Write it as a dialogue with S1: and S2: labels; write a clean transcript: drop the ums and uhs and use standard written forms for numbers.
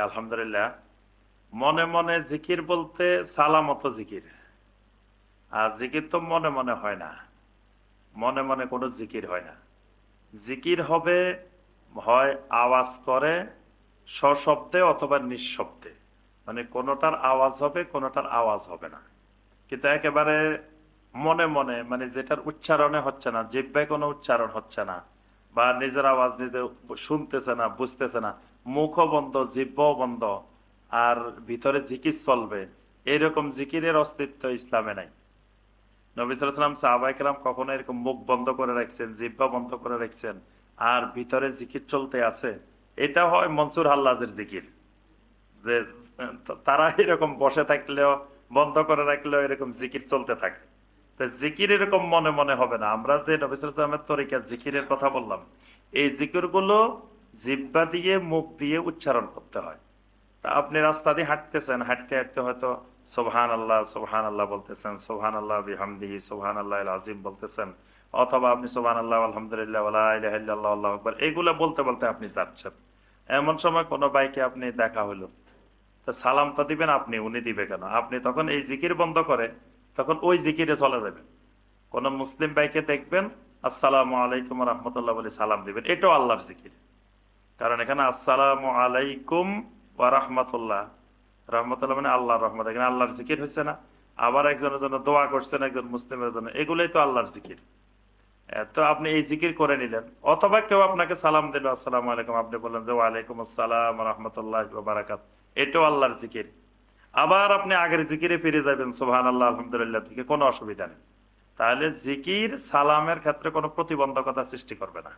S1: আলহামদুলিল্লাহ। মনে মনে জিকির বলতে সালামত জিকির। আর জিকির তো মনে মনে হয় না, মনে মনে কোনো জিকির হয় না। জিকির হবে হয় আওয়াজ করে সশব্দে অথবা নিঃশব্দে, মানে কোনোটার আওয়াজ হবে কোনোটার আওয়াজ হবে না। কিন্তু একেবারে মনে মনে, মানে যেটার উচ্চারণে হচ্ছে না, জিহ্বায় কোনো উচ্চারণ হচ্ছে না, বা নিজের আওয়াজ নিজে শুনতেছে না, বুঝতেছে না, মুখও বন্ধ জিহ্বাও বন্ধ, আর ভিতরে জিকির চলবে, এইরকম জিকিরের অস্তিত্ব ইসলামে নাই। নবী সাল্লাল্লাহু আলাইহি ওয়াসাল্লাম সাহাবায়ে কেরাম কখনো এরকম মুখ বন্ধ করে রাখছেন, জিহ্বা বন্ধ করে রাখছেন আর ভিতরে জিকির চলতে আছে? এটা হয় মনসুর হাল্লাজের জিকির, যে তারা এরকম বসে থাকলেও বন্ধ করে রাখলেও এরকম জিকির চলতে থাকে। তো জিকির এরকম মনে মনে হবে না। আমরা যে নবী সাল্লাল্লাহু আলাইহি ওয়াসাল্লামের তরিকা জিকিরের কথা বললাম, এই জিকির গুলো জিহ্বা দিয়ে মুখ দিয়ে উচ্চারণ করতে হয়। তা আপনি রাস্তা দিয়ে হাঁটতেছেন, হাঁটতে হাঁটতে হয়তো সুবহান আল্লাহ বলতেছেন, সুবহান আল্লাহ বিহামদিহি সুবহান আল্লাহ আজিম বলতেছেন, অথবা আপনি সুবহান আল্লাহ আলহামদুলিল্লাহ ওয়ালা ইলাহা ইল্লাল্লাহ আল্লাহু আকবার এগুলা বলতে বলতে আপনি যাচ্ছেন। এমন সময় কোনো ভাইকে আপনি দেখা হলো, তো সালাম তো দিবেন আপনি, উনি দিবে কেন? আপনি তখন এই জিকির বন্ধ করে তখন ওই জিকিরে চলে যাবেন। কোন মুসলিম ভাইকে দেখবেন, আসসালামু আলাইকুম ওয়া রাহমাতুল্লাহ বলে সালাম দিবেন, এটাও আল্লাহর জিকির। কারণ এখানে আসসালামু আলাইকুম ওয়া রাহমাতুল্লাহ, রহমতুল্লাহ মানে আল্লাহর রহমত, এখানে আল্লাহর জিকির হচ্ছে না? আবার একজনের জন্য দোয়া করছেন একজন মুসলিমের জন্য, এগুলোই তো আল্লাহর জিকির। তো আপনি এই জিকির করে নিলেন, অথবা কেউ আপনাকে সালাম দিল আসসালামু আলাইকুম, আপনি বললেন যে ওয়ালাইকুম আসসালাম ওয়া রাহমাতুল্লাহি ওয়া বারাকাত, এটাও আল্লাহর জিকির। আবার আপনি আগের জিকিরে ফিরে যাবেন সুবহানাল্লাহ আলহামদুলিল্লাহ থেকে, কোনো অসুবিধা নেই। তাহলে জিকির সালামের ক্ষেত্রে কোনো প্রতিবন্ধকতা সৃষ্টি করবে না।